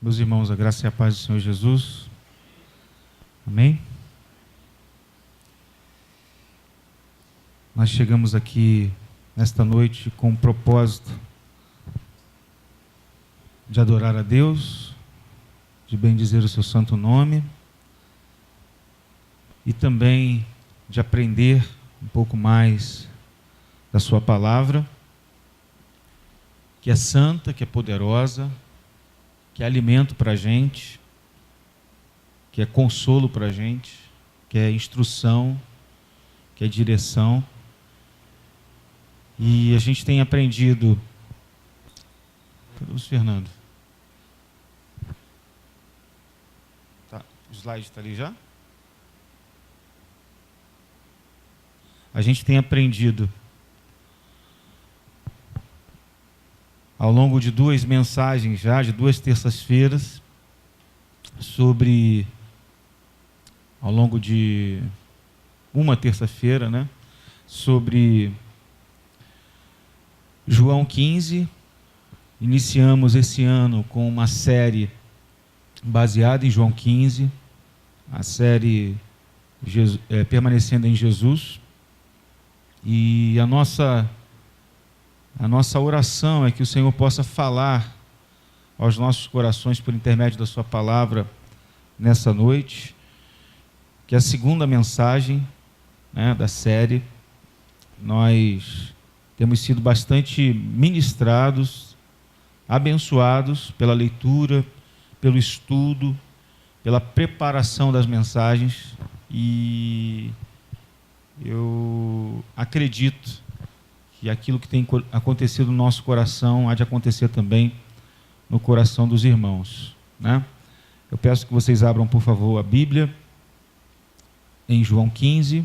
Meus irmãos, a graça e a paz do Senhor Jesus. Amém? Nós chegamos aqui nesta noite com o propósito de adorar a Deus, de bendizer o seu santo nome e também de aprender um pouco mais da sua palavra, que é santa, que é poderosa, que é alimento para a gente, que é consolo para a gente, que é instrução, que é direção. E a gente tem aprendido... Cadê o Fernando? Tá, o slide está ali já? A gente tem aprendido ao longo de 2 mensagens já, de 2 terças-feiras, ao longo de uma terça-feira, né, sobre João 15. Iniciamos esse ano com uma série baseada em João 15, a série Permanecendo em Jesus, e a nossa oração é que o Senhor possa falar aos nossos corações por intermédio da sua palavra nessa noite, que é a segunda mensagem, né, da série. Nós temos sido bastante ministrados, abençoados pela leitura, pelo estudo, pela preparação das mensagens, e eu acredito que aquilo que tem acontecido no nosso coração há de acontecer também no coração dos irmãos, né? Eu peço que vocês abram, por favor, a Bíblia em João 15.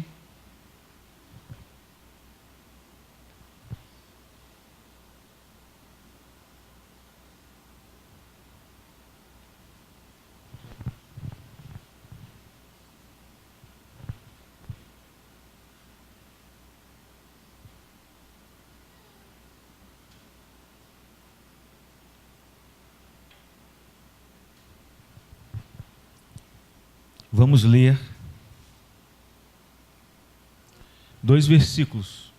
Vamos ler 2 versículos.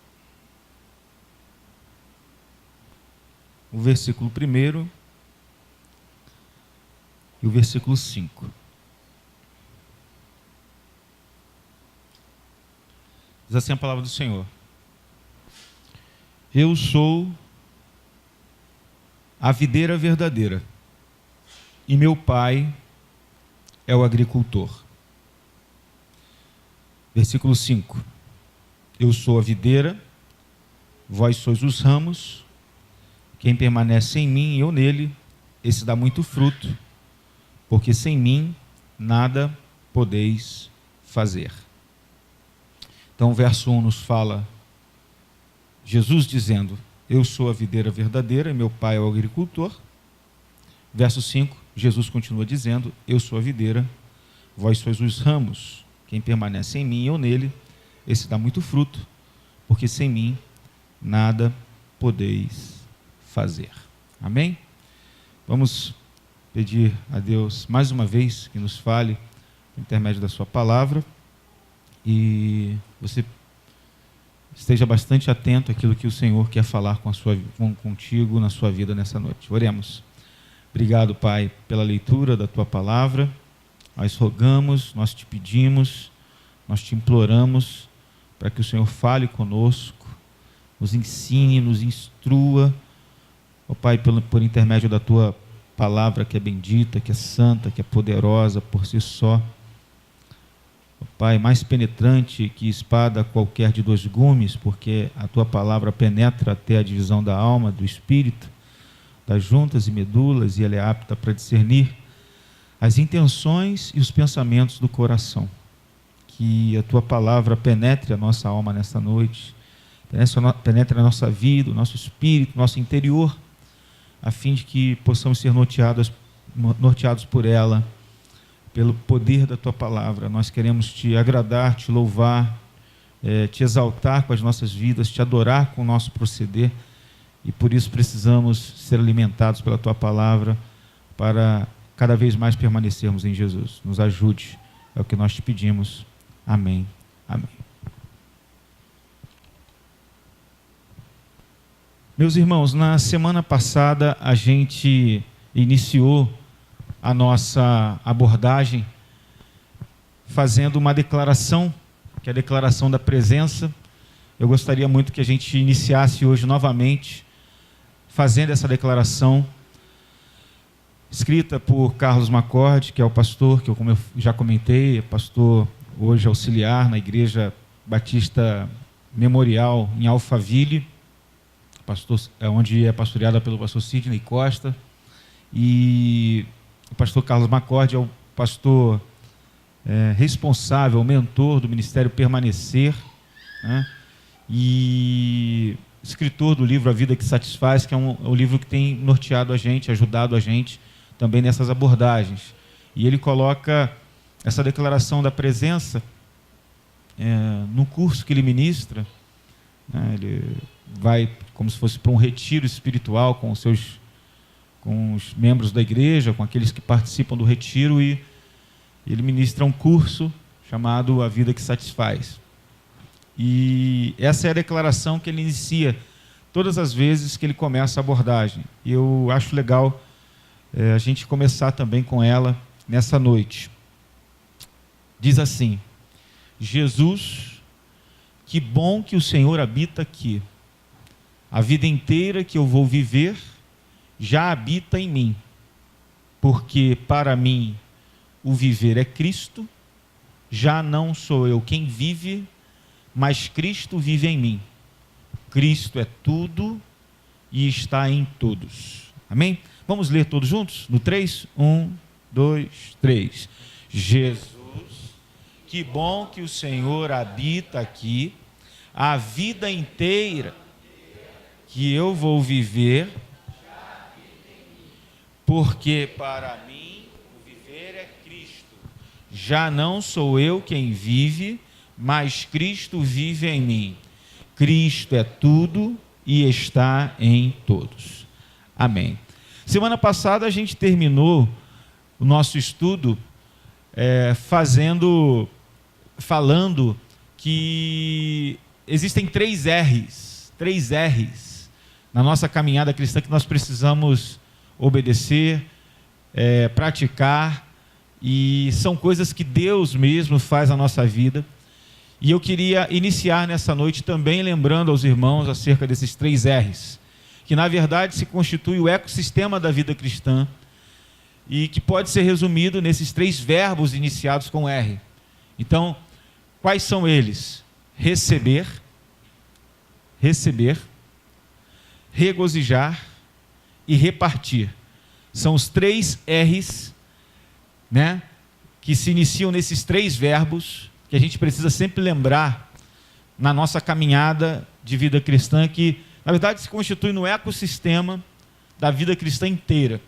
O versículo 1 e o versículo 5. Diz assim a palavra do Senhor: Eu sou a videira verdadeira, e meu Pai é o agricultor. Versículo 5. Eu sou a videira, vós sois os ramos. Quem permanece em mim e eu nele, esse dá muito fruto, porque sem mim nada podeis fazer. Então o verso 1 nos fala Jesus dizendo: eu sou a videira verdadeira e meu Pai é o agricultor. Verso 5, Jesus continua dizendo: eu sou a videira, vós sois os ramos. Quem permanece em mim e eu nele, esse dá muito fruto, porque sem mim nada podeis fazer. Amém? Vamos pedir a Deus mais uma vez que nos fale por intermédio da sua palavra, e você esteja bastante atento àquilo que o Senhor quer falar contigo na sua vida nessa noite. Oremos. Obrigado, Pai, pela leitura da tua palavra. Nós rogamos, nós te pedimos, nós te imploramos para que o Senhor fale conosco, nos ensine, nos instrua, ó Pai, por intermédio da tua palavra que é bendita, que é santa, que é poderosa por si só. Ó Pai, mais penetrante que espada qualquer de 2 gumes, porque a tua palavra penetra até a divisão da alma, do espírito, das juntas e medulas, e ela é apta para discernir as intenções e os pensamentos do coração. Que a tua palavra penetre a nossa alma nesta noite, penetre a nossa vida, o nosso espírito, o nosso interior, a fim de que possamos ser norteados por ela, pelo poder da tua palavra. Nós queremos te agradar, te louvar, te exaltar com as nossas vidas, te adorar com o nosso proceder, e por isso precisamos ser alimentados pela tua palavra, para cada vez mais permanecermos em Jesus. Nos ajude, é o que nós te pedimos. Amém. Amém. Meus irmãos, na semana passada a gente iniciou a nossa abordagem fazendo uma declaração, que é a declaração da presença. Eu gostaria muito que a gente iniciasse hoje novamente fazendo essa declaração, escrita por Carlos Macorde, que é o pastor, que como eu já comentei, é pastor hoje auxiliar na Igreja Batista Memorial em Alphaville, pastor, onde é pastoreada pelo pastor Sidney Costa. E o pastor Carlos Macorde é o pastor responsável, o mentor do Ministério Permanecer, né? E escritor do livro A Vida que Satisfaz, que é um livro que tem norteado a gente, ajudado a gente também nessas abordagens. E ele coloca essa declaração da presença no curso que ele ministra, né? Ele vai como se fosse para um retiro espiritual com os membros da igreja, com aqueles que participam do retiro, e ele ministra um curso chamado A Vida que Satisfaz. E essa é a declaração que ele inicia todas as vezes que ele começa a abordagem. E eu acho legal a gente começar também com ela nessa noite. Diz assim: Jesus, que bom que o Senhor habita aqui. A vida inteira que eu vou viver já habita em mim, porque para mim o viver é Cristo, já não sou eu quem vive, mas Cristo vive em mim. Cristo é tudo e está em todos. Amém? Vamos ler todos juntos? No 3? 1, 2, 3. Jesus, que bom que o Senhor habita aqui. A vida inteira que eu vou viver, porque para mim o viver é Cristo. Já não sou eu quem vive, mas Cristo vive em mim. Cristo é tudo e está em todos. Amém. Semana passada a gente terminou o nosso estudo falando que existem três R's na nossa caminhada cristã que nós precisamos obedecer, praticar, e são coisas que Deus mesmo faz na nossa vida. E eu queria iniciar nessa noite também lembrando aos irmãos acerca desses três R's, que na verdade se constitui o ecossistema da vida cristã e que pode ser resumido nesses três verbos iniciados com R. Então, quais são eles? Receber, regozijar e repartir. São os três R's, né, que se iniciam nesses três verbos, que a gente precisa sempre lembrar na nossa caminhada de vida cristã, que na verdade se constitui no ecossistema da vida cristã inteira.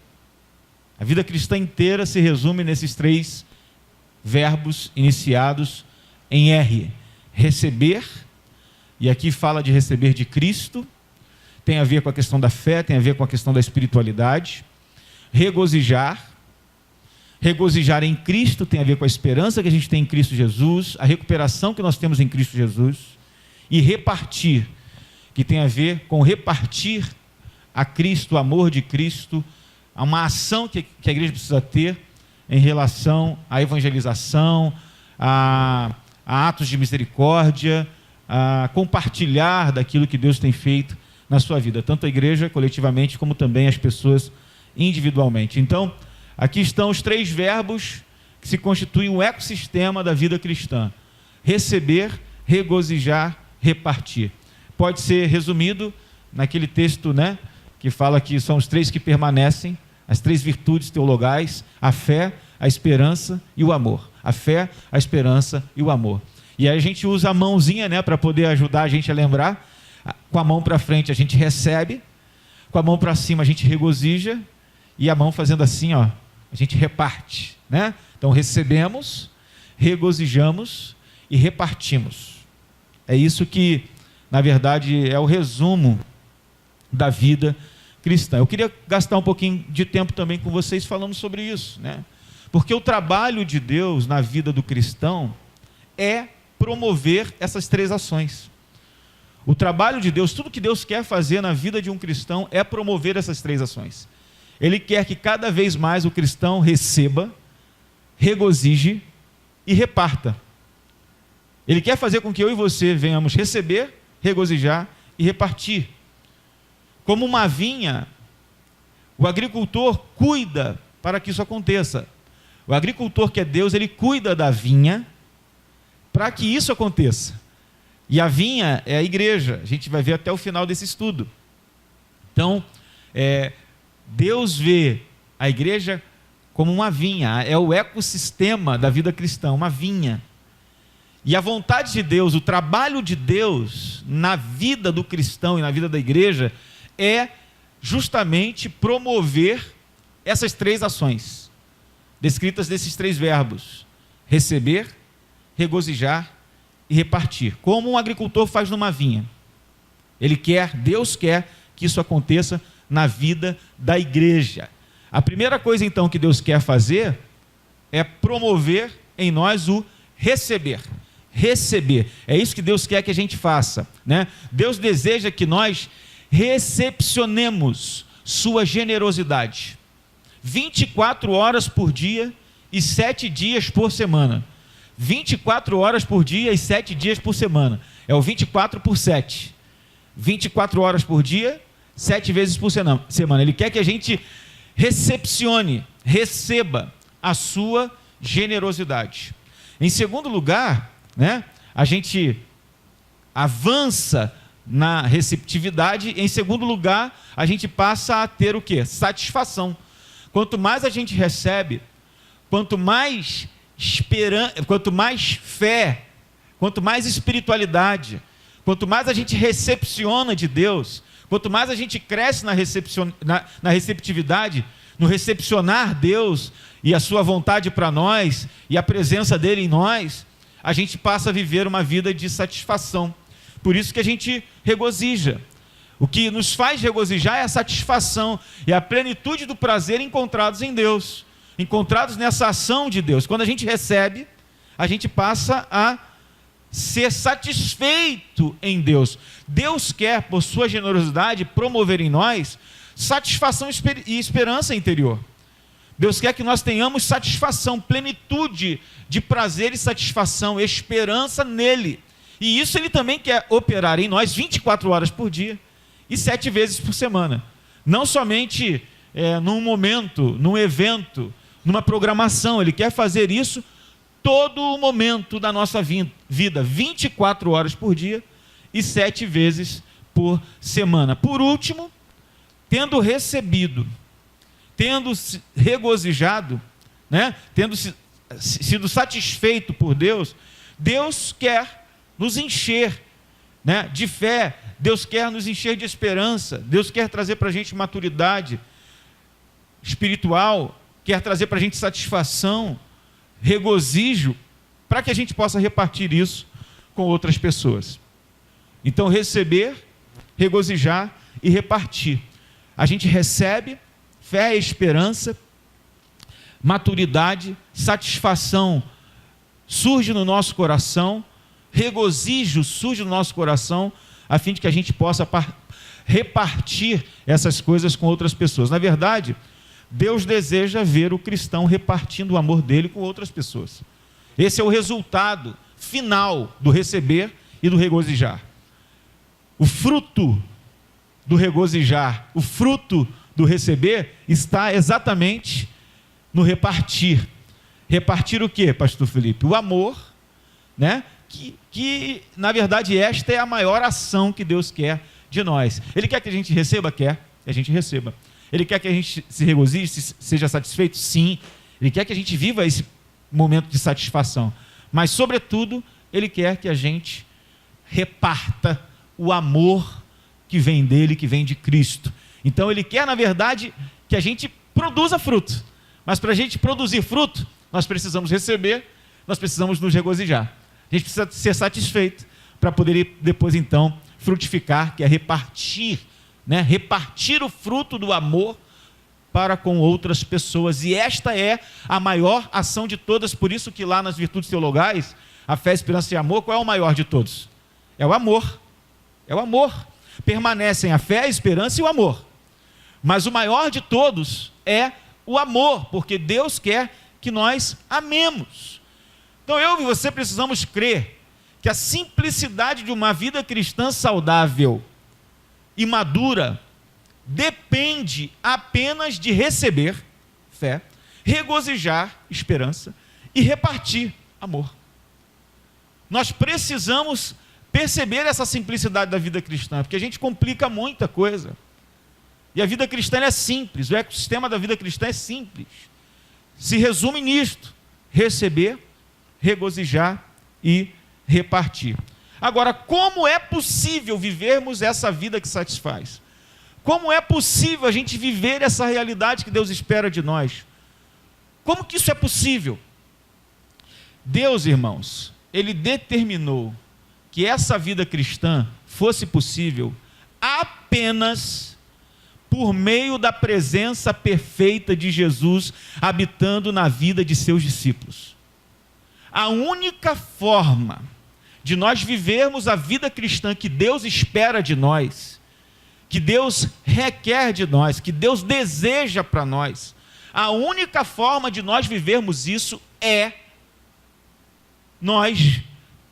A vida cristã inteira se resume nesses três verbos iniciados em R. Receber, e aqui fala de receber de Cristo, tem a ver com a questão da fé, tem a ver com a questão da espiritualidade. Regozijar em Cristo tem a ver com a esperança que a gente tem em Cristo Jesus, a recuperação que nós temos em Cristo Jesus. E repartir, que tem a ver com repartir a Cristo, o amor de Cristo, uma ação que a igreja precisa ter em relação à evangelização, a atos de misericórdia, a compartilhar daquilo que Deus tem feito na sua vida, tanto a igreja coletivamente como também as pessoas individualmente. Então, aqui estão os três verbos que se constituem um ecossistema da vida cristã: receber, regozijar, repartir. Pode ser resumido naquele texto, né, que fala que são os três que permanecem, as três virtudes teologais: a fé, a esperança e o amor. A fé, a esperança e o amor. E aí a gente usa a mãozinha, né, para poder ajudar a gente a lembrar. Com a mão para frente a gente recebe, com a mão para cima a gente regozija, e a mão fazendo assim, ó, a gente reparte, né? Então recebemos, regozijamos e repartimos. É isso que, na verdade, é o resumo da vida cristã. Eu queria gastar um pouquinho de tempo também com vocês falando sobre isso, né? Porque o trabalho de Deus na vida do cristão é promover essas três ações. O trabalho de Deus, tudo que Deus quer fazer na vida de um cristão é promover essas três ações. Ele quer que cada vez mais o cristão receba, regozije e reparta. Ele quer fazer com que eu e você venhamos receber, regozijar e repartir. Como uma vinha, o agricultor cuida para que isso aconteça. O agricultor que é Deus, ele cuida da vinha para que isso aconteça. E a vinha é a igreja. A gente vai ver até o final desse estudo. Então, Deus vê a igreja como uma vinha, é o ecossistema da vida cristã, uma vinha. E a vontade de Deus, o trabalho de Deus na vida do cristão e na vida da igreja é justamente promover essas três ações, descritas nesses três verbos: receber, regozijar e repartir. Como um agricultor faz numa vinha. Deus quer que isso aconteça na vida da igreja. A primeira coisa então que Deus quer fazer é promover em nós o receber. Receber. É isso que Deus quer que a gente faça, né? Deus deseja que nós recepcionemos sua generosidade 24 horas por dia e 7 dias por semana. 24 horas por dia e 7 dias por semana. É o 24 por 7. 24 horas por dia, 7 vezes por semana. Ele quer que a gente recepcione, receba a sua generosidade. Em segundo lugar, né, a gente avança na receptividade. Em segundo lugar, a gente passa a ter o quê? Satisfação. Quanto mais a gente recebe, quanto mais fé, quanto mais espiritualidade, quanto mais a gente recepciona de Deus, quanto mais a gente cresce na receptividade, no recepcionar Deus e a sua vontade para nós e a presença dele em nós, a gente passa a viver uma vida de satisfação. Por isso que a gente regozija. O que nos faz regozijar é a satisfação e a plenitude do prazer encontrados em Deus, encontrados nessa ação de Deus. Quando a gente recebe, a gente passa a ser satisfeito em Deus. Deus quer, por sua generosidade, promover em nós satisfação e esperança interior. Deus quer que nós tenhamos satisfação, plenitude de prazer e satisfação, esperança nele. E isso ele também quer operar em nós 24 horas por dia e 7 vezes por semana. Não somente num momento, num evento, numa programação. Ele quer fazer isso todo o momento da nossa vida, 24 horas por dia e 7 vezes por semana. Por último, tendo recebido, tendo se regozijado, né? Tendo sido satisfeito por Deus, Deus quer nos encher, né, de fé, Deus quer nos encher de esperança, Deus quer trazer para a gente maturidade espiritual, quer trazer para a gente satisfação, regozijo, para que a gente possa repartir isso com outras pessoas. Então, receber, regozijar e repartir. A gente recebe fé, esperança, maturidade, satisfação surge no nosso coração, regozijo surge no nosso coração, a fim de que a gente possa repartir essas coisas com outras pessoas. Na verdade, Deus deseja ver o cristão repartindo o amor dele com outras pessoas. Esse é o resultado final do receber e do regozijar. O fruto do regozijar, o fruto do receber está exatamente no repartir. Repartir o quê, pastor Felipe? O amor, né? Que na verdade esta é a maior ação que Deus quer de nós. Ele quer que a gente receba? Quer que a gente receba. Ele quer que a gente se regozije, seja satisfeito? Sim. Ele quer que a gente viva esse momento de satisfação. Mas, sobretudo, Ele quer que a gente reparta o amor que vem dele, que vem de Cristo. Então, Ele quer, na verdade, que a gente produza fruto. Mas, para a gente produzir fruto, nós precisamos receber, nós precisamos nos regozijar. A gente precisa ser satisfeito para poder depois, então, frutificar, que é repartir né? Repartir o fruto do amor para com outras pessoas. E esta é a maior ação de todas. Por isso que lá nas virtudes teologais, a fé, esperança e amor, qual é o maior de todos? É o amor. É o amor. Permanecem a fé, a esperança e o amor. Mas o maior de todos é o amor, porque Deus quer que nós amemos. Então eu e você precisamos crer que a simplicidade de uma vida cristã saudável e madura depende apenas de receber fé, regozijar esperança e repartir amor. Nós precisamos perceber essa simplicidade da vida cristã, porque a gente complica muita coisa. E a vida cristã é simples, o ecossistema da vida cristã é simples. Se resume nisto: receber, regozijar e repartir. Agora, como é possível vivermos essa vida que satisfaz? Como é possível a gente viver essa realidade que Deus espera de nós? Como que isso é possível? Deus, irmãos, Ele determinou que essa vida cristã fosse possível apenas por meio da presença perfeita de Jesus habitando na vida de seus discípulos. A única forma de nós vivermos a vida cristã que Deus espera de nós, que Deus requer de nós, que Deus deseja para nós, a única forma de nós vivermos isso é nós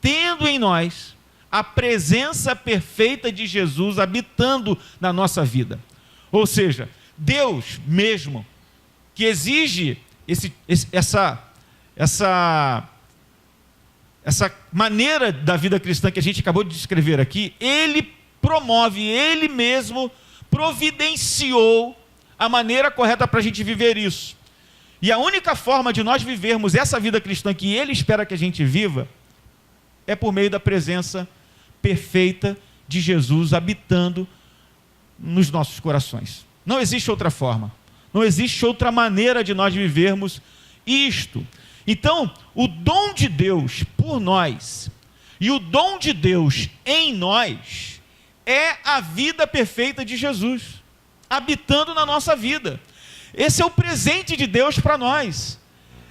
tendo em nós a presença perfeita de Jesus habitando na nossa vida. Ou seja, Deus mesmo, que exige essa maneira da vida cristã que a gente acabou de descrever aqui, Ele promove, Ele mesmo providenciou a maneira correta para a gente viver isso. E a única forma de nós vivermos essa vida cristã que Ele espera que a gente viva é por meio da presença perfeita de Jesus habitando nos nossos corações. Não existe outra forma, não existe outra maneira de nós vivermos isto. Então, o dom de Deus por nós e o dom de Deus em nós é a vida perfeita de Jesus habitando na nossa vida. Esse é o presente de Deus para nós.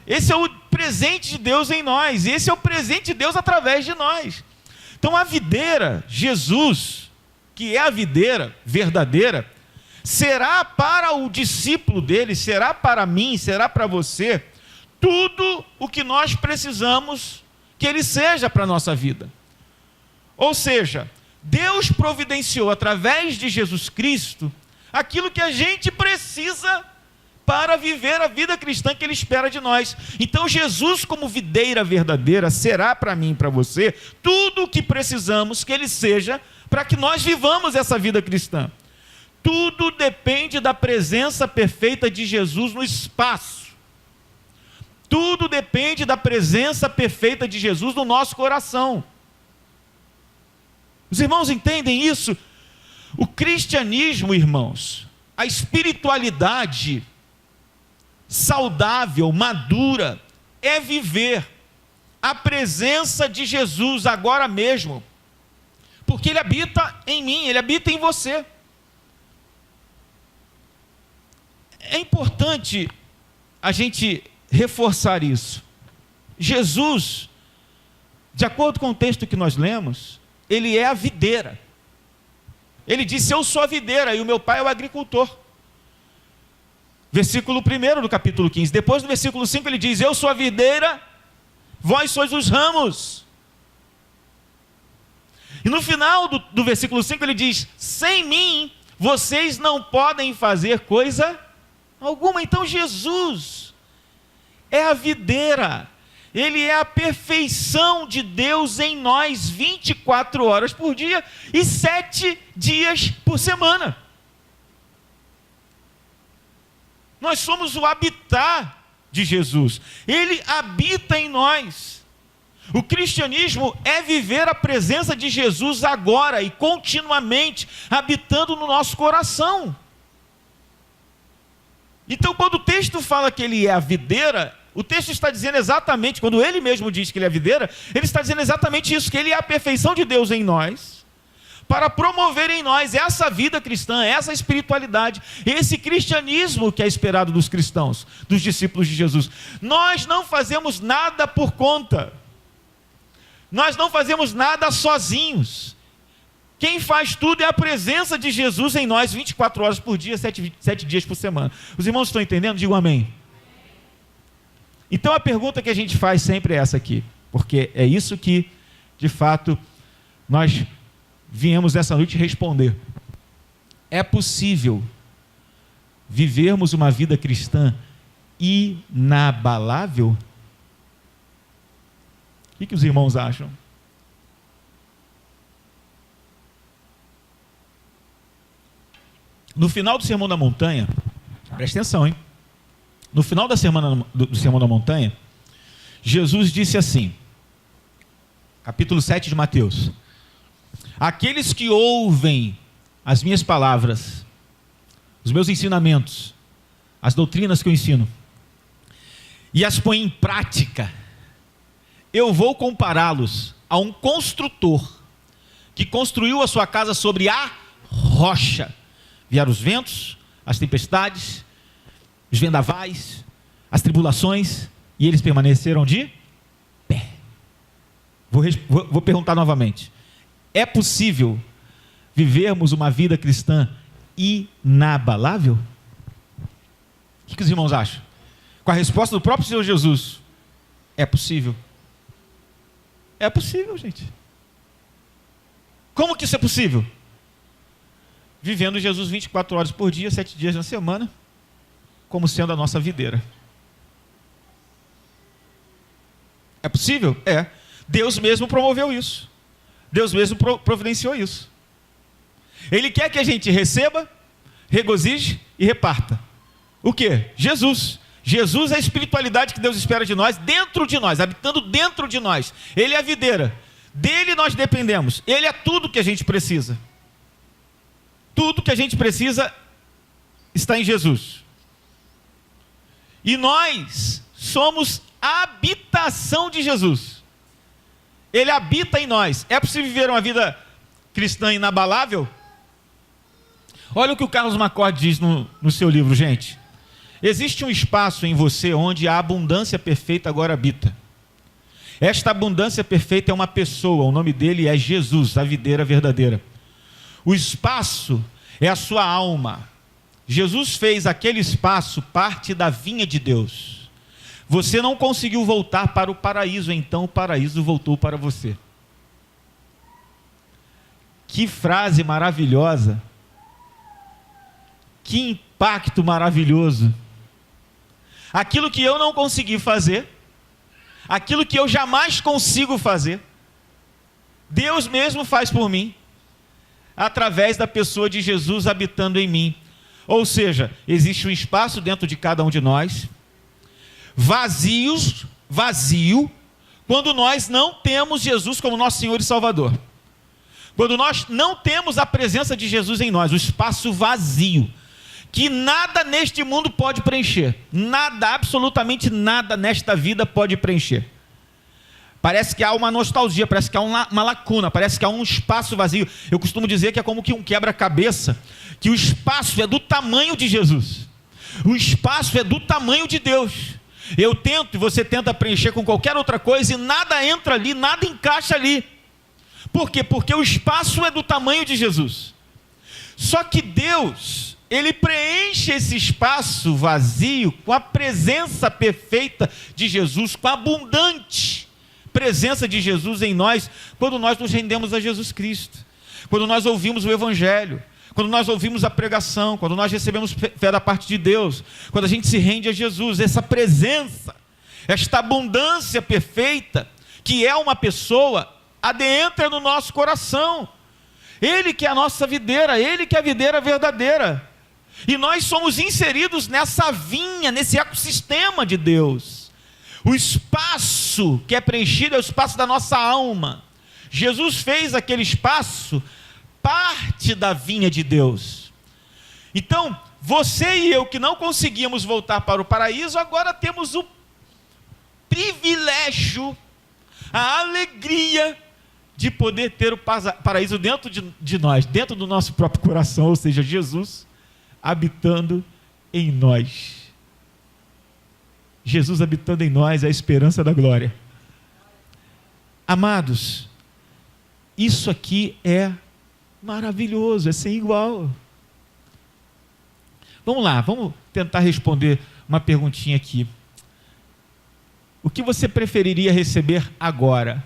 Esse é o presente de Deus em nós. Esse é o presente de Deus através de nós. Então a videira, Jesus, que é a videira verdadeira, será para o discípulo dele, será para mim, será para você, tudo o que nós precisamos que ele seja para a nossa vida. Ou seja, Deus providenciou através de Jesus Cristo aquilo que a gente precisa para viver a vida cristã que Ele espera de nós. Então Jesus, como videira verdadeira, será para mim e para você tudo o que precisamos que Ele seja para que nós vivamos essa vida cristã. Tudo depende da presença perfeita de Jesus no espaço. Tudo depende da presença perfeita de Jesus no nosso coração. Os irmãos entendem isso? O cristianismo, irmãos, a espiritualidade saudável, madura, é viver a presença de Jesus agora mesmo, porque Ele habita em mim, Ele habita em você. É importante a gente reforçar isso. Jesus, de acordo com o texto que nós lemos, Ele é a videira. Ele disse: eu sou a videira e o meu pai é o agricultor. Versículo 1 do capítulo 15. Depois do versículo 5 ele diz: eu sou a videira, vós sois os ramos. E no final do versículo 5 ele diz: sem mim vocês não podem fazer coisa alguma. Então Jesus é a videira, Ele é a perfeição de Deus em nós 24 horas por dia e 7 dias por semana. Nós somos o habitat de Jesus. Ele habita em nós. O cristianismo é viver a presença de Jesus agora e continuamente habitando no nosso coração. Então, quando o texto fala que Ele é a videira, o texto está dizendo exatamente, quando Ele mesmo diz que Ele é a videira, Ele está dizendo exatamente isso, que Ele é a perfeição de Deus em nós, para promover em nós essa vida cristã, essa espiritualidade, esse cristianismo que é esperado dos cristãos, dos discípulos de Jesus. Nós não fazemos nada por conta, nós não fazemos nada sozinhos. Quem faz tudo é a presença de Jesus em nós, 24 horas por dia, 7 dias por semana. Os irmãos estão entendendo? Digam amém. Então a pergunta que a gente faz sempre é essa aqui, porque é isso que, de fato, nós viemos essa noite responder. É possível vivermos uma vida cristã inabalável? O que os irmãos acham? No final do Sermão da Montanha, presta atenção, hein? No final do Sermão da Montanha, Jesus disse assim, capítulo 7 de Mateus: aqueles que ouvem as minhas palavras, os meus ensinamentos, as doutrinas que eu ensino, e as põem em prática, eu vou compará-los a um construtor que construiu a sua casa sobre a rocha. Vieram os ventos, as tempestades, os vendavais, as tribulações, e eles permaneceram de pé. Vou perguntar novamente. É possível vivermos uma vida cristã inabalável? O que os irmãos acham? Com a resposta do próprio Senhor Jesus: é possível. É possível, gente. Como que isso é possível? Vivendo Jesus 24 horas por dia, 7 dias na semana, como sendo a nossa videira. É possível? É. Deus mesmo promoveu isso. Deus mesmo providenciou isso. Ele quer que a gente receba, regozije e reparta. O quê? Jesus. Jesus é a espiritualidade que Deus espera de nós, dentro de nós, habitando dentro de nós. Ele é a videira. Dele nós dependemos. Ele é tudo que a gente precisa. Tudo que a gente precisa está em Jesus. E nós somos a habitação de Jesus. Ele habita em nós. É possível viver uma vida cristã inabalável? Olha o que o Carlos McCord diz no seu livro, gente. Existe um espaço em você onde a abundância perfeita agora habita. Esta abundância perfeita é uma pessoa, o nome dele é Jesus, a videira verdadeira. O espaço é a sua alma. Jesus fez aquele espaço parte da vinha de Deus. Você não conseguiu voltar para o paraíso, então o paraíso voltou para você. Que frase maravilhosa. Que impacto maravilhoso. Aquilo que eu não consegui fazer, aquilo que eu jamais consigo fazer, Deus mesmo faz por mim, através da pessoa de Jesus habitando em mim. Ou seja, existe um espaço dentro de cada um de nós, vazio, quando nós não temos Jesus como nosso Senhor e Salvador. Quando nós não temos a presença de Jesus em nós, o espaço vazio, que nada neste mundo pode preencher. Nada, absolutamente nada nesta vida pode preencher. Parece que há uma nostalgia, parece que há uma lacuna, parece que há um espaço vazio. Eu costumo dizer que é como que um quebra-cabeça, que o espaço é do tamanho de Jesus. O espaço é do tamanho de Deus. Eu tento e você tenta preencher com qualquer outra coisa e nada entra ali, nada encaixa ali. Por quê? Porque o espaço é do tamanho de Jesus. Só que Deus, Ele preenche esse espaço vazio com a presença perfeita de Jesus, com a abundante presença de Jesus em nós, quando nós nos rendemos a Jesus Cristo, quando nós ouvimos o Evangelho, quando nós ouvimos a pregação, quando nós recebemos fé da parte de Deus, quando a gente se rende a Jesus. Essa presença, esta abundância perfeita, que é uma pessoa, adentra no nosso coração. Ele que é a nossa videira, Ele que é a videira verdadeira. E nós somos inseridos nessa vinha, nesse ecossistema de Deus. O espaço que é preenchido é o espaço da nossa alma. Jesus fez aquele espaço parte da vinha de Deus. Então, você e eu que não conseguíamos voltar para o paraíso, agora temos o privilégio, a alegria de poder ter o paraíso dentro de nós, dentro do nosso próprio coração, ou seja, Jesus habitando em nós. Jesus habitando em nós é a esperança da glória. Amados, isso aqui é maravilhoso, é sem igual. Vamos lá, vamos tentar responder uma perguntinha aqui. O que você preferiria receber agora?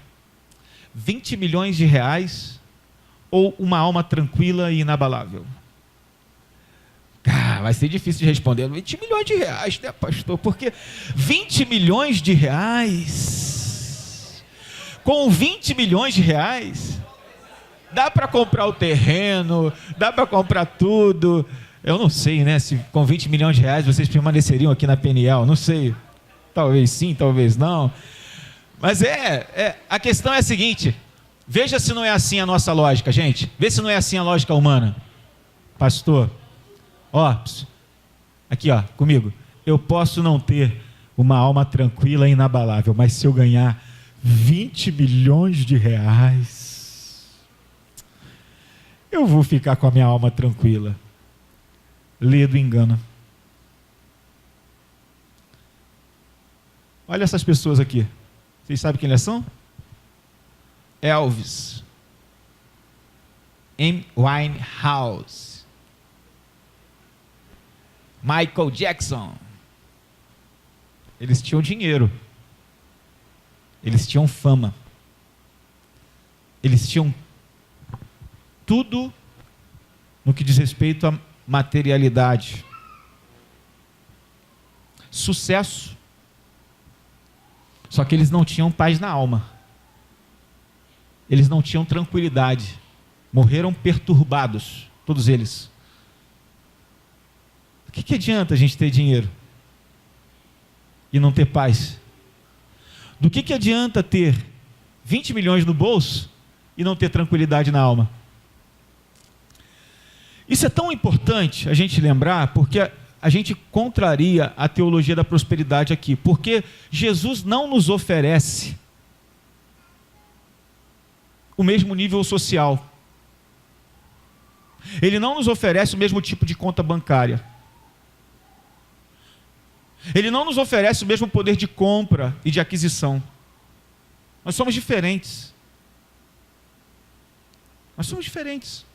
20 milhões de reais ou uma alma tranquila e inabalável? Vai ser difícil de responder. 20 milhões de reais, né, pastor? Porque 20 milhões de reais, com 20 milhões de reais, dá para comprar o terreno, dá para comprar tudo. Eu não sei, né, se com 20 milhões de reais vocês permaneceriam aqui na Peniel, não sei. Talvez sim, talvez não. Mas a questão é a seguinte, veja se não é assim a nossa lógica, gente. Vê se não é assim a lógica humana. Pastor, aqui comigo. Eu posso não ter uma alma tranquila e inabalável, mas se eu ganhar 20 milhões de reais, eu vou ficar com a minha alma tranquila. Lê do engano. Olha essas pessoas aqui. Vocês sabem quem elas são? Elvis, Amy Winehouse, Michael Jackson. Eles tinham dinheiro, eles tinham fama, eles tinham tudo no que diz respeito à materialidade, sucesso. Só que eles não tinham paz na alma, eles não tinham tranquilidade, morreram perturbados, todos eles. O que adianta a gente ter dinheiro e não ter paz? Do que adianta ter 20 milhões no bolso e não ter tranquilidade na alma? Isso é tão importante a gente lembrar, porque a gente contraria a teologia da prosperidade aqui, porque Jesus não nos oferece o mesmo nível social. Ele não nos oferece o mesmo tipo de conta bancária. Ele não nos oferece o mesmo poder de compra e de aquisição. Nós somos diferentes. Nós somos diferentes.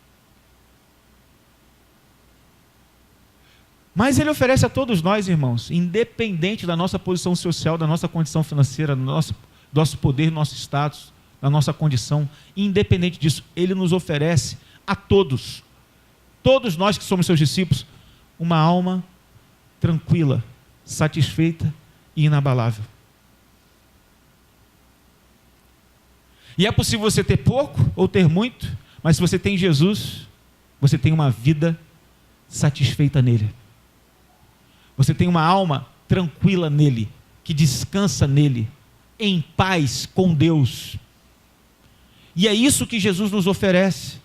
Mas Ele oferece a todos nós, irmãos, independente da nossa posição social, da nossa condição financeira, do nosso poder, do nosso status, da nossa condição, independente disso, Ele nos oferece a todos nós que somos seus discípulos, uma alma tranquila, satisfeita e inabalável. E é possível você ter pouco ou ter muito, mas se você tem Jesus, você tem uma vida satisfeita nele. Você tem uma alma tranquila nele, que descansa nele, em paz com Deus. E é isso que Jesus nos oferece.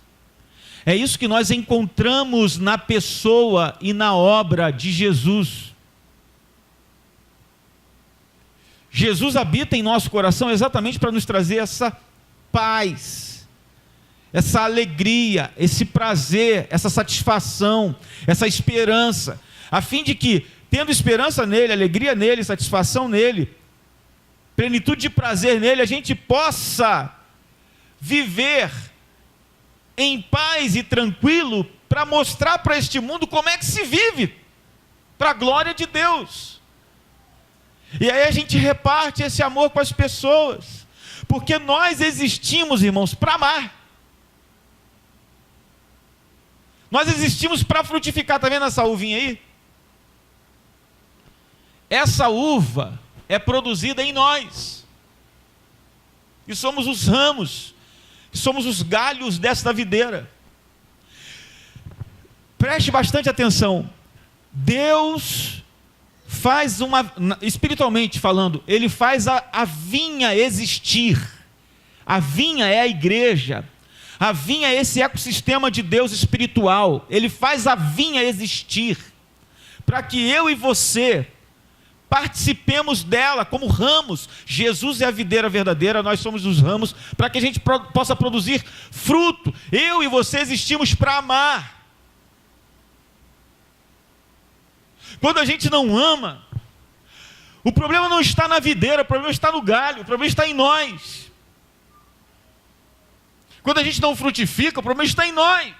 É isso que nós encontramos na pessoa e na obra de Jesus. Jesus habita em nosso coração exatamente para nos trazer essa paz, essa alegria, esse prazer, essa satisfação, essa esperança, a fim de que, tendo esperança nele, alegria nele, satisfação nele, plenitude de prazer nele, a gente possa viver em paz e tranquilo para mostrar para este mundo como é que se vive, para a glória de Deus. E aí a gente reparte esse amor com as pessoas, porque nós existimos, irmãos, para amar. Nós existimos para frutificar. Está vendo essa uvinha aí? Essa uva é produzida em nós, e somos os ramos, somos os galhos desta videira. Preste bastante atenção. Deus faz espiritualmente falando, Ele faz a vinha existir. A vinha é a igreja, a vinha é esse ecossistema de Deus espiritual. Ele faz a vinha existir, para que eu e você participemos dela como ramos. Jesus é a videira verdadeira, nós somos os ramos, para que a gente possa produzir fruto. Eu e você existimos para amar. Quando a gente não ama, o problema não está na videira, o problema está no galho, o problema está em nós. Quando a gente não frutifica, o problema está em nós.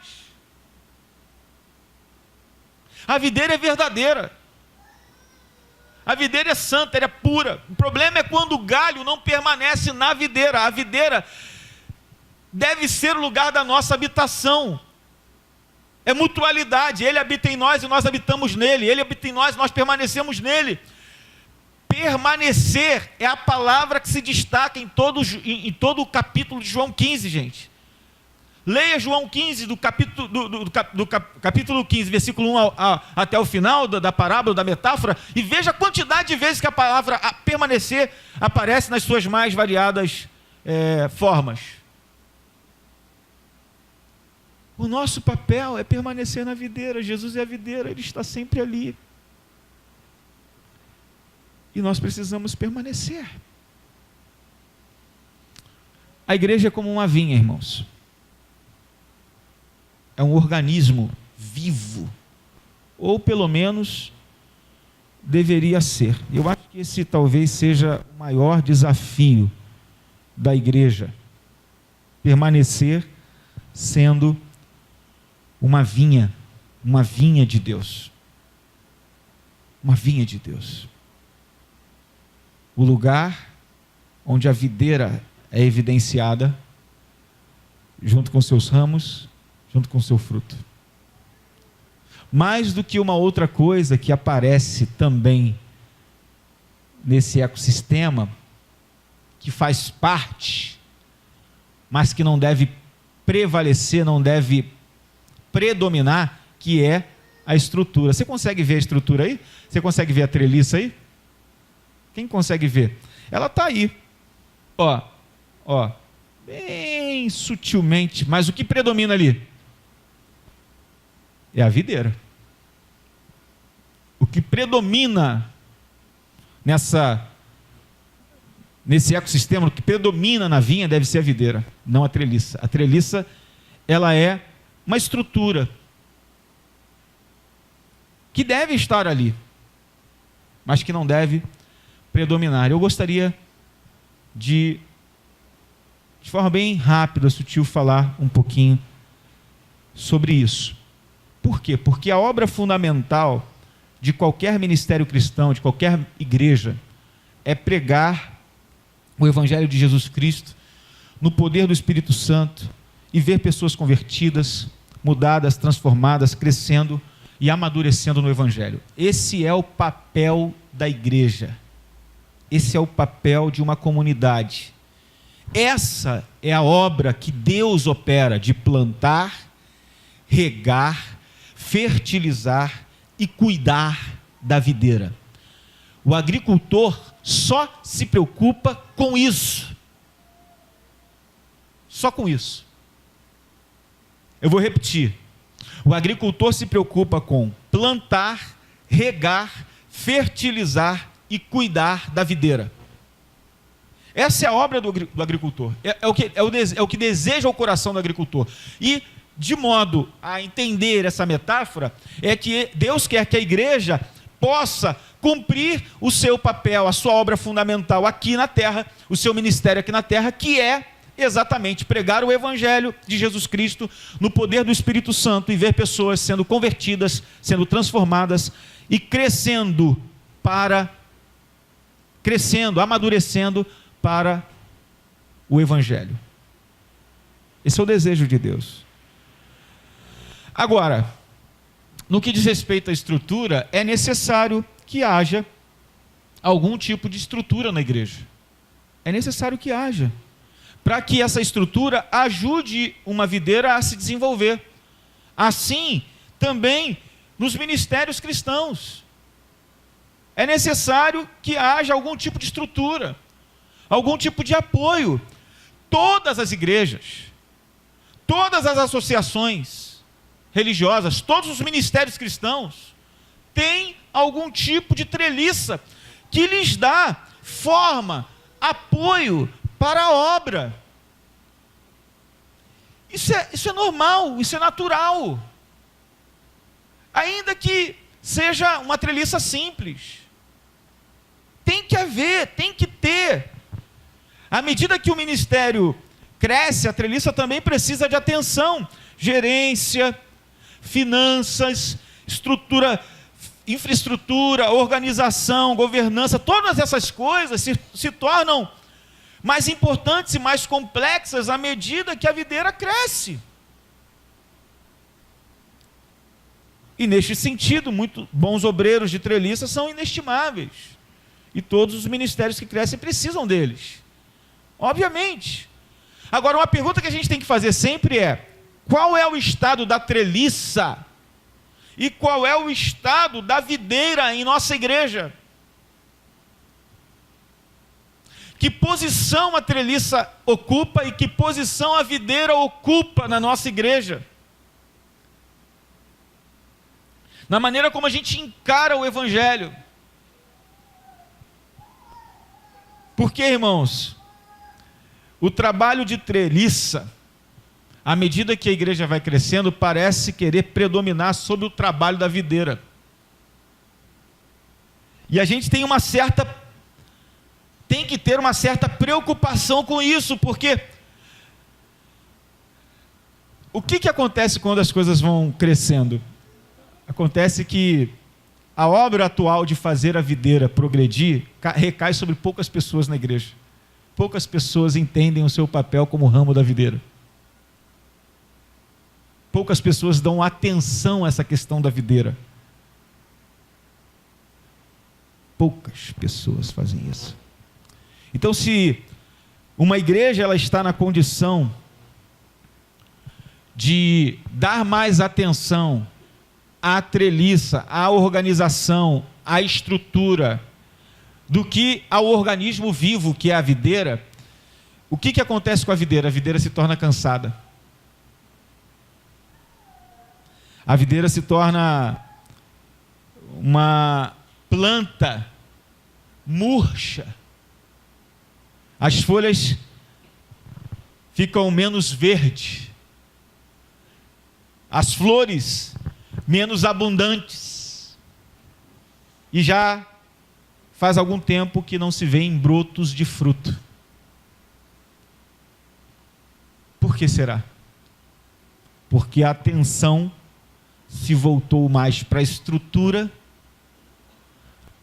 A videira é verdadeira. A videira é santa, ela é pura. O problema é quando o galho não permanece na videira. A videira deve ser o lugar da nossa habitação. É mutualidade. Ele habita em nós e nós habitamos nele. Ele habita em nós e nós permanecemos nele. Permanecer é a palavra que se destaca em todo o capítulo de João 15, gente. Leia João 15, do capítulo 15, versículo 1 até o final da parábola, da metáfora, e veja a quantidade de vezes que a palavra permanecer aparece nas suas mais variadas formas. O nosso papel é permanecer na videira. Jesus é a videira, Ele está sempre ali. E nós precisamos permanecer. A igreja é como uma vinha, irmãos. É um organismo vivo, ou pelo menos deveria ser. Eu acho que esse talvez seja o maior desafio da igreja, permanecer sendo uma vinha de Deus. Uma vinha de Deus. O lugar onde a videira é evidenciada, junto com seus ramos, junto com o seu fruto. Mais do que uma outra coisa que aparece também nesse ecossistema, que faz parte, mas que não deve prevalecer, não deve predominar, que é a estrutura. Você consegue ver a estrutura aí? Você consegue ver a treliça aí? Quem consegue ver? Ela está aí. Ó, bem sutilmente, mas o que predomina ali? É a videira. O que predomina nesse ecossistema, o que predomina na vinha deve ser a videira, não a treliça. A treliça, ela é uma estrutura que deve estar ali, mas que não deve predominar. Eu gostaria de forma bem rápida, sutil, falar um pouquinho sobre isso. Por quê? Porque a obra fundamental de qualquer ministério cristão, de qualquer igreja, é pregar o Evangelho de Jesus Cristo no poder do Espírito Santo e ver pessoas convertidas, mudadas, transformadas, crescendo e amadurecendo no Evangelho. Esse é o papel da igreja. Esse é o papel de uma comunidade. Essa é a obra que Deus opera de plantar, regar, fertilizar e cuidar da videira. O agricultor só se preocupa com isso. Só com isso. Eu vou repetir. O agricultor se preocupa com plantar, regar, fertilizar e cuidar da videira. Essa é a obra do agricultor. É o que deseja o coração do agricultor. E, de modo a entender essa metáfora, é que Deus quer que a igreja possa cumprir o seu papel, a sua obra fundamental aqui na terra, o seu ministério aqui na terra, que é exatamente pregar o Evangelho de Jesus Cristo no poder do Espírito Santo e ver pessoas sendo convertidas, sendo transformadas e crescendo, amadurecendo para o Evangelho. Esse é o desejo de Deus. Agora, no que diz respeito à estrutura, é necessário que haja algum tipo de estrutura na igreja. É necessário que haja, para que essa estrutura ajude uma videira a se desenvolver. Assim, também nos ministérios cristãos. É necessário que haja algum tipo de estrutura, algum tipo de apoio. Todas as igrejas, todas as associações religiosas, todos os ministérios cristãos têm algum tipo de treliça que lhes dá forma, apoio para a obra. Isso é normal, isso é natural. Ainda que seja uma treliça simples. Tem que haver, tem que ter. À medida que o ministério cresce, a treliça também precisa de atenção. Gerência, finanças, infraestrutura, organização, governança, todas essas coisas se tornam mais importantes e mais complexas à medida que a videira cresce. E neste sentido, muito bons obreiros de treliça são inestimáveis. E todos os ministérios que crescem precisam deles. Obviamente. Agora, uma pergunta que a gente tem que fazer sempre é: qual é o estado da treliça? E qual é o estado da videira em nossa igreja? Que posição a treliça ocupa e que posição a videira ocupa na nossa igreja? Na maneira como a gente encara o evangelho. Porque, irmãos, o trabalho de treliça, à medida que a igreja vai crescendo, parece querer predominar sobre o trabalho da videira. E a gente tem que ter uma certa preocupação com isso, porque o que acontece quando as coisas vão crescendo? Acontece que a obra atual de fazer a videira progredir recai sobre poucas pessoas na igreja. Poucas pessoas entendem o seu papel como ramo da videira. Poucas pessoas dão atenção a essa questão da videira. Poucas pessoas fazem isso. Então, se uma igreja ela está na condição de dar mais atenção à treliça, à organização, à estrutura, do que ao organismo vivo que é a videira, o que acontece com a videira? A videira se torna cansada. A videira se torna uma planta murcha. As folhas ficam menos verdes. As flores menos abundantes. E já faz algum tempo que não se vê brotos de fruto. Por que será? Porque a atenção se voltou mais para a estrutura,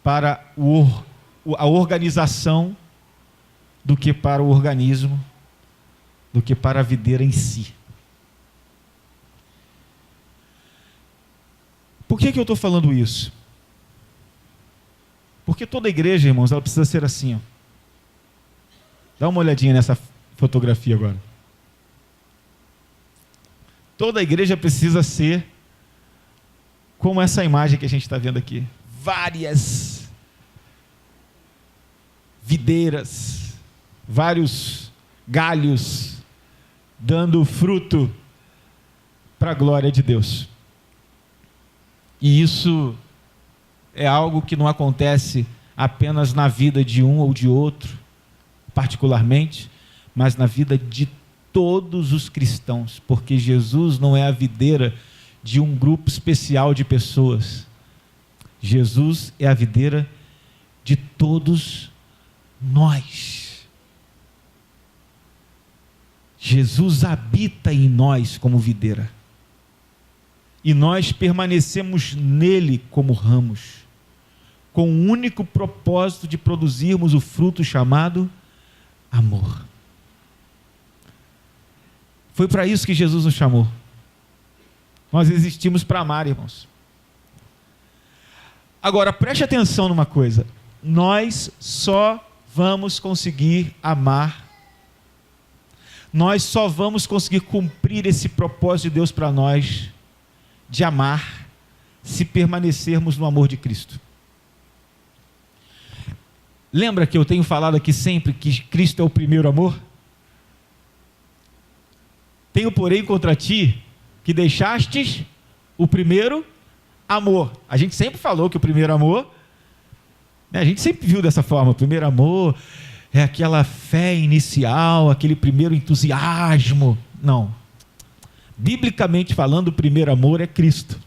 para a organização, do que para o organismo, do que para a videira em si. Por que eu estou falando isso? Porque toda igreja, irmãos, ela precisa ser assim. Ó. Dá uma olhadinha nessa fotografia agora. Toda igreja precisa ser como essa imagem que a gente está vendo aqui. Várias videiras, vários galhos, dando fruto para a glória de Deus. E isso é algo que não acontece apenas na vida de um ou de outro, particularmente, mas na vida de todos os cristãos, porque Jesus não é a videira de um grupo especial de pessoas. Jesus é a videira de todos nós. Jesus habita em nós como videira. E nós permanecemos nele como ramos, com o único propósito de produzirmos o fruto chamado amor. Foi para isso que Jesus nos chamou. Nós existimos para amar, irmãos. Agora, preste atenção numa coisa. Nós só vamos conseguir amar, nós só vamos conseguir cumprir esse propósito de Deus para nós, de amar, se permanecermos no amor de Cristo. Lembra que eu tenho falado aqui sempre que Cristo é o primeiro amor? Tenho, porém, contra ti que deixastes o primeiro amor. A gente sempre falou que o primeiro amor A gente sempre viu dessa forma, o primeiro amor é aquela fé inicial, aquele primeiro entusiasmo. Não. Biblicamente falando, o primeiro amor é Cristo.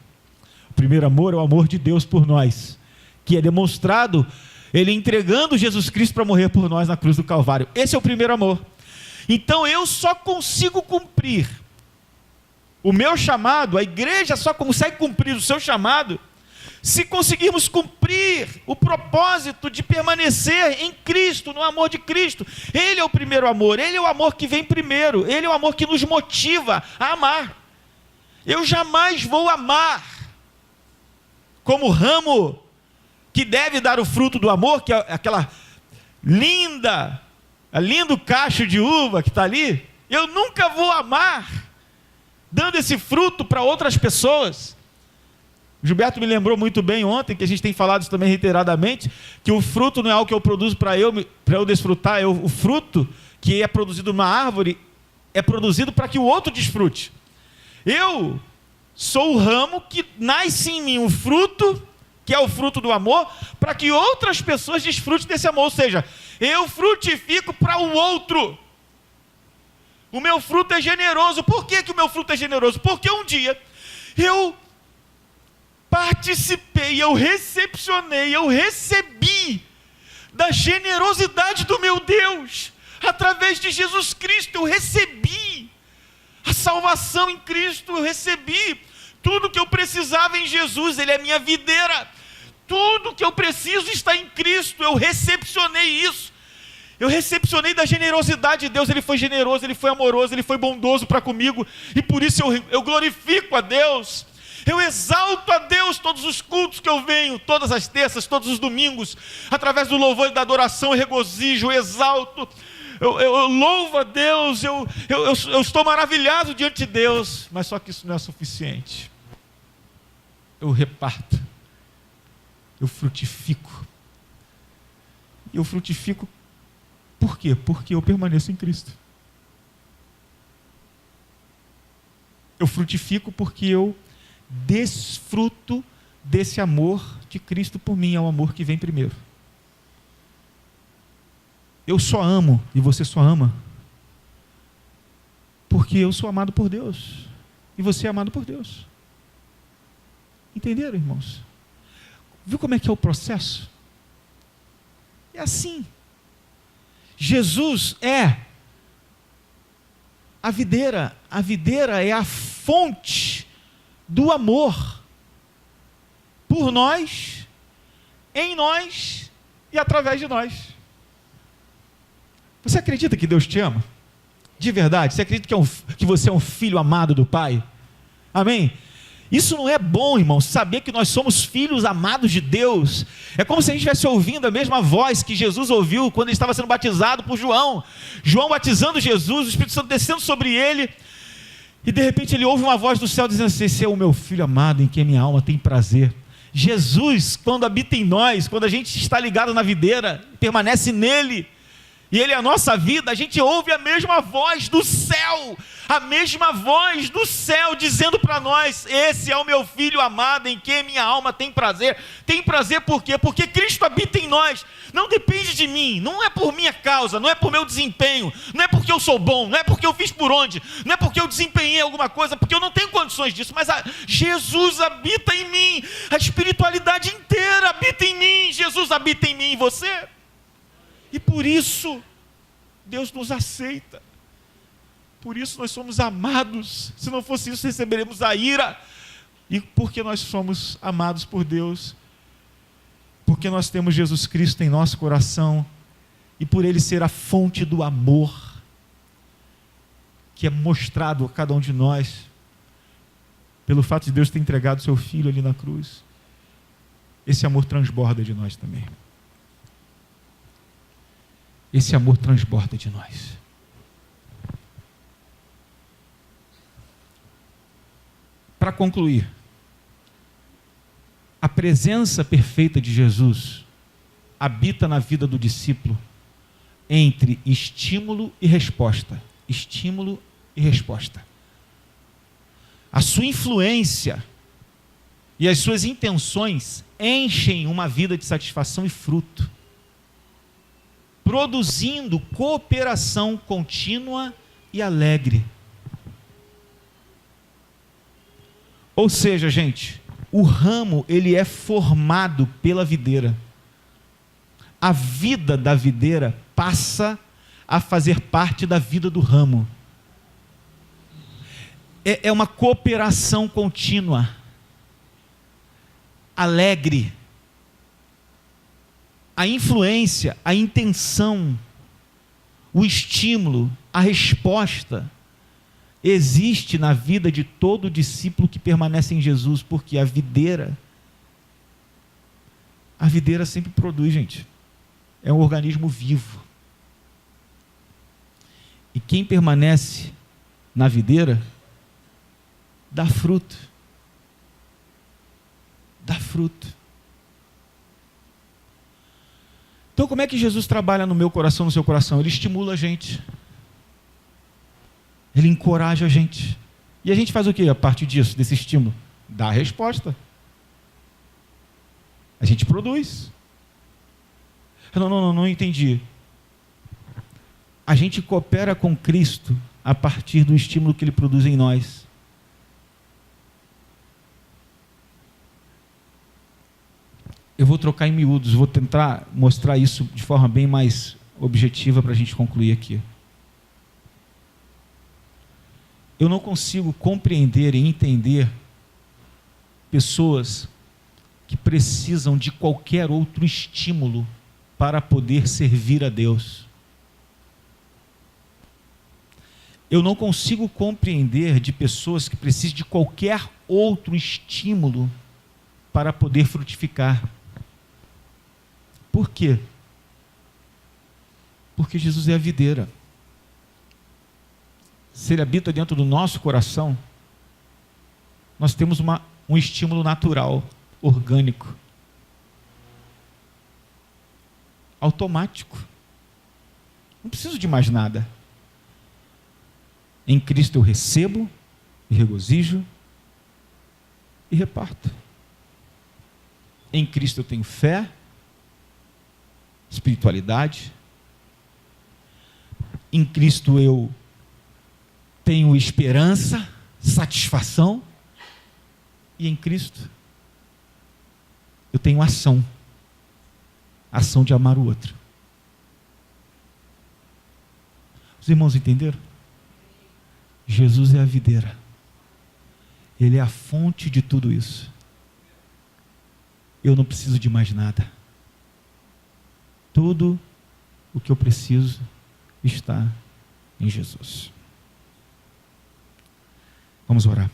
O primeiro amor é o amor de Deus por nós, que é demonstrado Ele entregando Jesus Cristo para morrer por nós na cruz do Calvário. Esse é o primeiro amor. Então eu só consigo cumprir o meu chamado, a igreja só consegue cumprir o seu chamado, se conseguirmos cumprir o propósito de permanecer em Cristo, no amor de Cristo. Ele é o primeiro amor, Ele é o amor que vem primeiro, Ele é o amor que nos motiva a amar. Eu jamais vou amar como ramo que deve dar o fruto do amor, que é aquela lindo cacho de uva que está ali. Eu nunca vou amar dando esse fruto para outras pessoas. O Gilberto me lembrou muito bem ontem, que a gente tem falado isso também reiteradamente, que o fruto não é algo que eu produzo para eu desfrutar, o fruto que é produzido numa árvore é produzido para que o outro desfrute. Eu sou o ramo que nasce em mim o fruto, que é o fruto do amor, para que outras pessoas desfrutem desse amor. Ou seja, eu frutifico para o outro. O meu fruto é generoso. Por que o meu fruto é generoso? Porque um dia eu participei, eu recepcionei, eu recebi da generosidade do meu Deus, através de Jesus Cristo. Eu recebi a salvação em Cristo, eu recebi tudo que eu precisava em Jesus. Ele é minha videira, tudo que eu preciso está em Cristo. Eu recepcionei isso, eu recepcionei da generosidade de Deus. Ele foi generoso, Ele foi amoroso, Ele foi bondoso para comigo, e por isso eu glorifico a Deus. Eu exalto a Deus todos os cultos que eu venho, todas as terças, todos os domingos, através do louvor e da adoração, eu regozijo, eu exalto, eu louvo a Deus, eu estou maravilhado diante de Deus. Mas só que isso não é suficiente. Eu reparto, eu frutifico. E eu frutifico por quê? Porque eu permaneço em Cristo. Eu frutifico porque eu desfruto desse amor de Cristo por mim. É o amor que vem primeiro. Eu só amo, e você só ama, porque eu sou amado por Deus, e você é amado por Deus. Entenderam, irmãos? Viu como é que é o processo? É assim. Jesus é a videira é a fonte do amor por nós, em nós e através de nós. Você acredita que Deus te ama? De verdade? Você acredita que você é um filho amado do Pai? Amém? Isso não é bom, irmão, saber que nós somos filhos amados de Deus. É como se a gente estivesse ouvindo a mesma voz que Jesus ouviu quando ele estava sendo batizado por João. João batizando Jesus, o Espírito Santo descendo sobre ele, e de repente ele ouve uma voz do céu dizendo assim: esse é o meu filho amado, em quem minha alma tem prazer. Jesus, quando habita em nós, quando a gente está ligado na videira, permanece nele, e Ele é a nossa vida, a gente ouve a mesma voz do céu, a mesma voz do céu dizendo para nós: esse é o meu filho amado, em quem minha alma tem prazer. Tem prazer por quê? Porque Cristo habita em nós. Não depende de mim, não é por minha causa, não é por meu desempenho, não é porque eu sou bom, não é porque eu fiz por onde, não é porque eu desempenhei alguma coisa, porque eu não tenho condições disso, mas Jesus habita em mim, a espiritualidade inteira habita em mim, Jesus habita em mim e você. E por isso Deus nos aceita, por isso nós somos amados. Se não fosse isso, receberemos a ira. E porque nós somos amados por Deus, porque nós temos Jesus Cristo em nosso coração, e por Ele ser a fonte do amor que é mostrado a cada um de nós, pelo fato de Deus ter entregado seu Filho ali na cruz, esse amor transborda de nós também. Esse amor transborda de nós. Para concluir, a presença perfeita de Jesus habita na vida do discípulo entre estímulo e resposta. Estímulo e resposta. A sua influência e as suas intenções enchem uma vida de satisfação e fruto, produzindo cooperação contínua e alegre. Ou seja, gente, o ramo, ele é formado pela videira. A vida da videira passa a fazer parte da vida do ramo. É uma cooperação contínua, alegre. A influência, a intenção, o estímulo, a resposta existe na vida de todo discípulo que permanece em Jesus, porque a videira sempre produz, gente. É um organismo vivo. E quem permanece na videira dá fruto. Dá fruto. Então, como é que Jesus trabalha no meu coração, no seu coração? Ele estimula a gente. Ele encoraja a gente. E a gente faz o quê a partir disso, desse estímulo? Dá a resposta. A gente produz. Não entendi. A gente coopera com Cristo a partir do estímulo que Ele produz em nós. Eu vou trocar em miúdos, vou tentar mostrar isso de forma bem mais objetiva para a gente concluir aqui. Eu não consigo compreender e entender pessoas que precisam de qualquer outro estímulo para poder servir a Deus. Eu não consigo compreender de pessoas que precisam de qualquer outro estímulo para poder frutificar. Por quê? Porque Jesus é a videira. Se Ele habita dentro do nosso coração, nós temos um estímulo natural, orgânico, automático. Não preciso de mais nada. Em Cristo eu recebo, e regozijo e reparto. Em Cristo eu tenho fé, espiritualidade. Em Cristo eu tenho esperança, satisfação. E em Cristo eu tenho ação. Ação de amar o outro. Os irmãos entenderam? Jesus é a videira. Ele é a fonte de tudo isso. Eu não preciso de mais nada. Tudo o que eu preciso está em Jesus. Vamos orar.